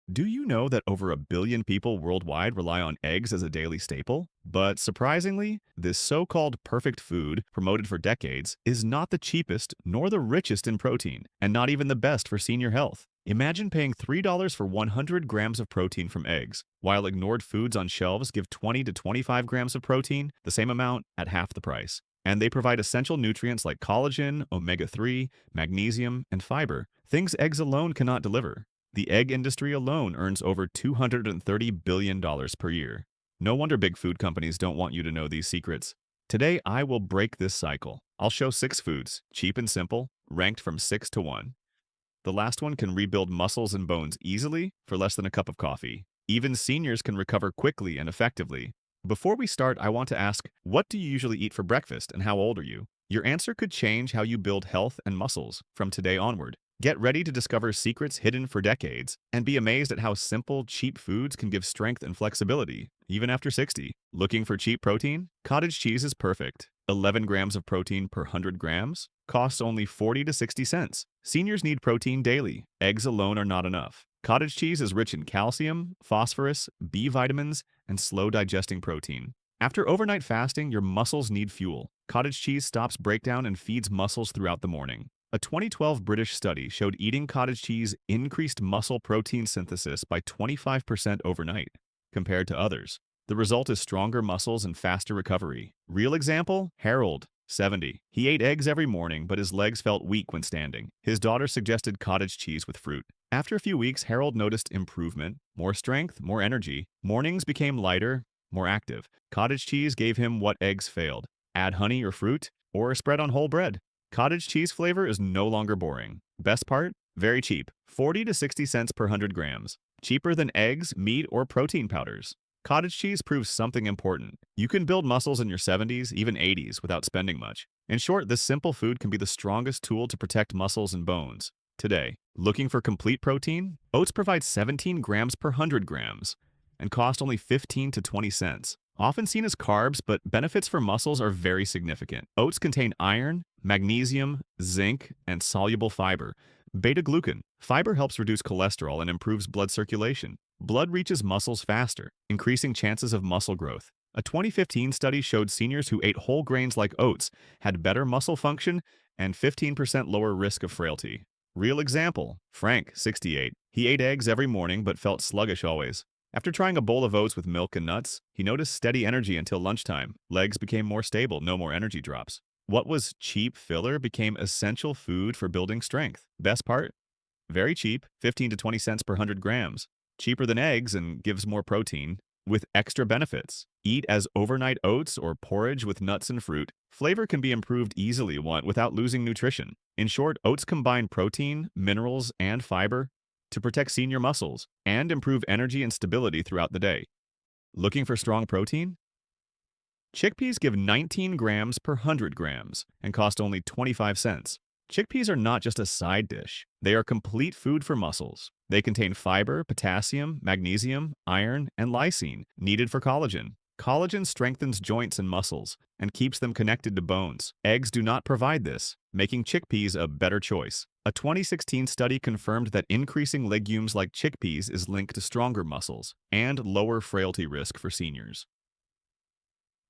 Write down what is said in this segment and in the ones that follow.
Do you know that over a billion people worldwide rely on eggs as a daily staple? But surprisingly, this so-called perfect food, promoted for decades, is not the cheapest nor the richest in protein, and not even the best for senior health. Imagine paying $3 for 100 grams of protein from eggs, while ignored foods on shelves give 20 to 25 grams of protein, the same amount at half the price. And they provide essential nutrients like collagen, omega-3, magnesium, and fiber, things eggs alone cannot deliver. The egg industry alone earns over $230 billion per year. No wonder big food companies don't want you to know these secrets. Today, I will break this cycle. I'll show 6 foods, cheap and simple, ranked from 6 to 1. The last one can rebuild muscles and bones easily for less than a cup of coffee. Even seniors can recover quickly and effectively. Before we start, I want to ask, what do you usually eat for breakfast and how old are you? Your answer could change how you build health and muscles from today onward. Get ready to discover secrets hidden for decades and be amazed at how simple, cheap foods can give strength and flexibility, even after 60. Looking for cheap protein? Cottage cheese is perfect. 11 grams of protein per 100 grams costs only 40 to 60 cents. Seniors need protein daily. Eggs alone are not enough. Cottage cheese is rich in calcium, phosphorus, B vitamins, and slow-digesting protein. After overnight fasting, your muscles need fuel. Cottage cheese stops breakdown and feeds muscles throughout the morning. A 2012 British study showed eating cottage cheese increased muscle protein synthesis by 25% overnight, compared to others. The result is stronger muscles and faster recovery. Real example? Harold, 70. He ate eggs every morning, but his legs felt weak when standing. His daughter suggested cottage cheese with fruit. After a few weeks, Harold noticed improvement, more strength, more energy. Mornings became lighter, more active. Cottage cheese gave him what eggs failed. Add honey or fruit, or spread on whole bread. Cottage cheese flavor is no longer boring. Best part? Very cheap. 40 to 60 cents per 100 grams. Cheaper than eggs, meat, or protein powders. Cottage cheese proves something important. You can build muscles in your 70s, even 80s, without spending much. In short, this simple food can be the strongest tool to protect muscles and bones. Today, looking for complete protein? Oats provide 17 grams per 100 grams and cost only 15 to 20 cents. Often seen as carbs, but benefits for muscles are very significant. Oats contain iron, magnesium, zinc, and soluble fiber. Beta-glucan. Fiber helps reduce cholesterol and improves blood circulation. Blood reaches muscles faster, increasing chances of muscle growth. A 2015 study showed seniors who ate whole grains like oats had better muscle function and 15% lower risk of frailty. Real example, Frank, 68. He ate eggs every morning but felt sluggish always. After trying a bowl of oats with milk and nuts, he noticed steady energy until lunchtime. Legs became more stable, no more energy drops. What was cheap filler became essential food for building strength. Best part? Very cheap, 15 to 20 cents per 100 grams. Cheaper than eggs and gives more protein, with extra benefits. Eat as overnight oats or porridge with nuts and fruit. Flavor can be improved easily without losing nutrition. In short, oats combine protein, minerals, and fiber to protect senior muscles and improve energy and stability throughout the day. Looking for strong protein? Chickpeas give 19 grams per 100 grams and cost only 25 cents. Chickpeas are not just a side dish. They are complete food for muscles. They contain fiber, potassium, magnesium, iron, and lysine, needed for collagen. Collagen strengthens joints and muscles and keeps them connected to bones. Eggs do not provide this, making chickpeas a better choice. A 2016 study confirmed that increasing legumes like chickpeas is linked to stronger muscles and lower frailty risk for seniors.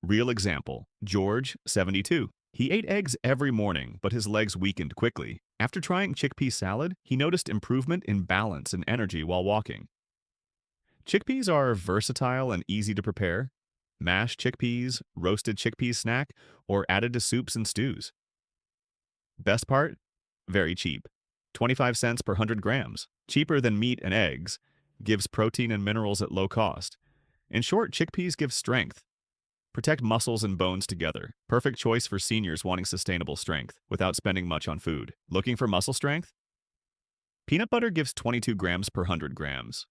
Real example, George, 72. He ate eggs every morning, but his legs weakened quickly. After trying chickpea salad, he noticed improvement in balance and energy while walking. Chickpeas are versatile and easy to prepare. Mashed chickpeas, roasted chickpea snack, or added to soups and stews. Best part? Very cheap. 25 cents per 100 grams. Cheaper than meat and eggs. Gives protein and minerals at low cost. In short, chickpeas give strength. Protect muscles and bones together. Perfect choice for seniors wanting sustainable strength without spending much on food. Looking for muscle strength? Peanut butter gives 22 grams per 100 grams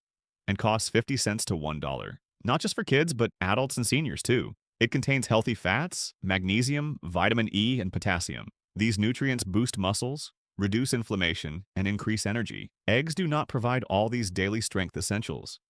and costs 50 cents to $1. Not just for kids, but adults and seniors too. It contains healthy fats, magnesium, vitamin E, and potassium. These nutrients boost muscles, reduce inflammation, and increase energy. Eggs do not provide all these daily strength essentials.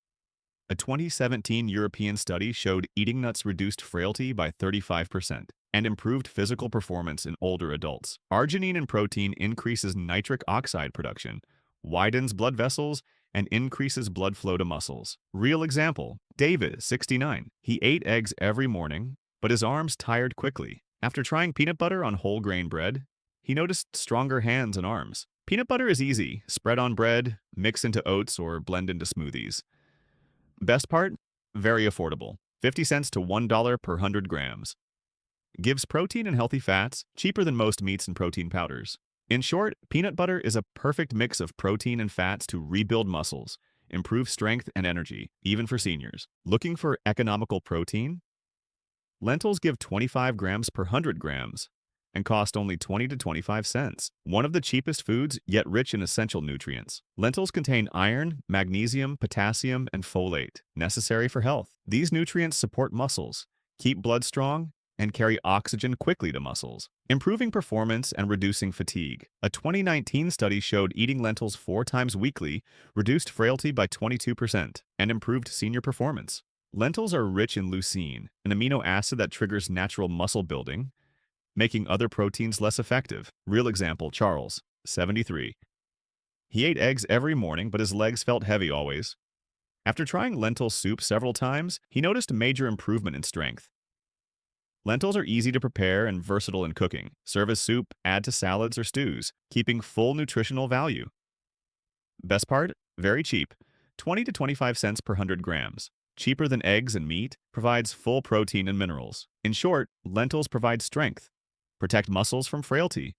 A 2017 European study showed eating nuts reduced frailty by 35% and improved physical performance in older adults. Arginine in protein increases nitric oxide production, widens blood vessels, and increases blood flow to muscles. Real example, David, 69. He ate eggs every morning, but his arms tired quickly. After trying peanut butter on whole grain bread, he noticed stronger hands and arms. Peanut butter is easy. Spread on bread, mix into oats, or blend into smoothies. Best part? Very affordable. 50 cents to $1 per 100 grams. Gives protein and healthy fats, cheaper than most meats and protein powders. In short, peanut butter is a perfect mix of protein and fats to rebuild muscles, improve strength and energy, even for seniors. Looking for economical protein? Lentils give 25 grams per 100 grams and cost only 20 to 25 cents. One of the cheapest foods, yet rich in essential nutrients. Lentils contain iron, magnesium, potassium, and folate, necessary for health. These nutrients support muscles, keep blood strong, and carry oxygen quickly to muscles, improving performance and reducing fatigue. A 2019 study showed eating lentils 4 times weekly reduced frailty by 22% and improved senior performance. Lentils are rich in leucine, an amino acid that triggers natural muscle building, making other proteins less effective. Real example, Charles, 73. He ate eggs every morning, but his legs felt heavy always. After trying lentil soup several times, he noticed major improvement in strength. Lentils are easy to prepare and versatile in cooking. Serve as soup, add to salads or stews, keeping full nutritional value. Best part? Very cheap. 20 to 25 cents per 100 grams. Cheaper than eggs and meat, provides full protein and minerals. In short, lentils provide strength, protect muscles from frailty,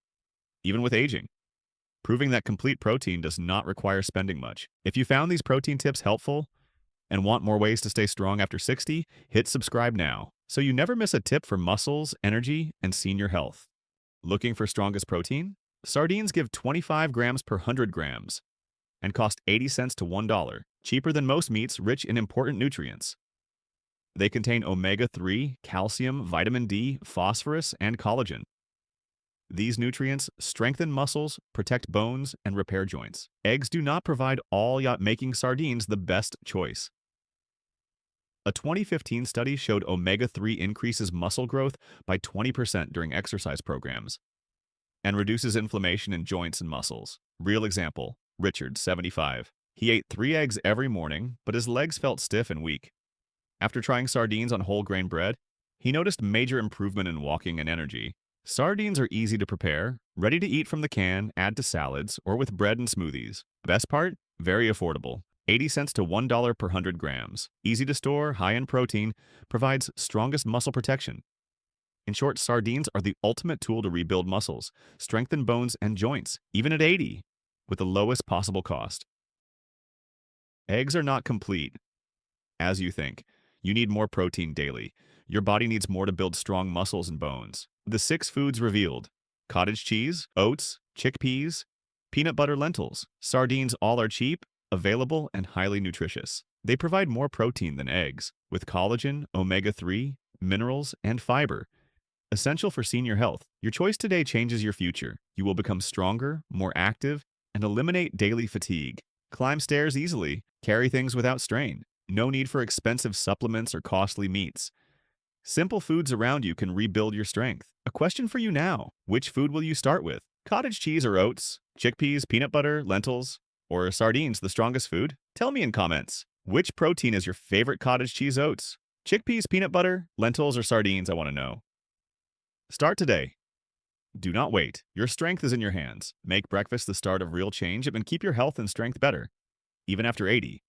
even with aging, proving that complete protein does not require spending much. If you found these protein tips helpful and want more ways to stay strong after 60, hit subscribe now so you never miss a tip for muscles, energy, and senior health. Looking for strongest protein? Sardines give 25 grams per 100 grams and cost 80 cents to $1, cheaper than most meats rich in important nutrients. They contain omega-3, calcium, vitamin D, phosphorus, and collagen. These nutrients strengthen muscles, protect bones, and repair joints. Eggs do not provide all, yet making sardines the best choice. A 2015 study showed omega-3 increases muscle growth by 20% during exercise programs and reduces inflammation in joints and muscles. Real example, Richard, 75. He ate 3 eggs every morning, but his legs felt stiff and weak. After trying sardines on whole grain bread, he noticed major improvement in walking and energy. Sardines are easy to prepare, ready to eat from the can, add to salads, or with bread and smoothies. Best part? Very affordable. 80 cents to $1 per 100 grams. Easy to store, high in protein, provides strongest muscle protection. In short, sardines are the ultimate tool to rebuild muscles, strengthen bones and joints, even at 80, with the lowest possible cost. Eggs are not complete, as you think. You need more protein daily. Your body needs more to build strong muscles and bones. The 6 foods revealed: cottage cheese, oats, chickpeas, peanut butter, lentils. Sardines all are cheap, available, and highly nutritious. They provide more protein than eggs, with collagen, omega-3, minerals, and fiber. Essential for senior health. Your choice today changes your future. You will become stronger, more active, and eliminate daily fatigue. Climb stairs easily, carry things without strain. No need for expensive supplements or costly meats. Simple foods around you can rebuild your strength. A question for you now: which food will you start with? Cottage cheese or oats? Chickpeas, peanut butter, lentils? Or sardines the strongest food? Tell me in comments. Which protein is your favorite? Cottage cheese, oats, chickpeas, peanut butter, lentils, or sardines? I want to know. Start today. Do not wait. Your strength is in your hands. Make breakfast the start of real change and keep your health and strength better, even after 80.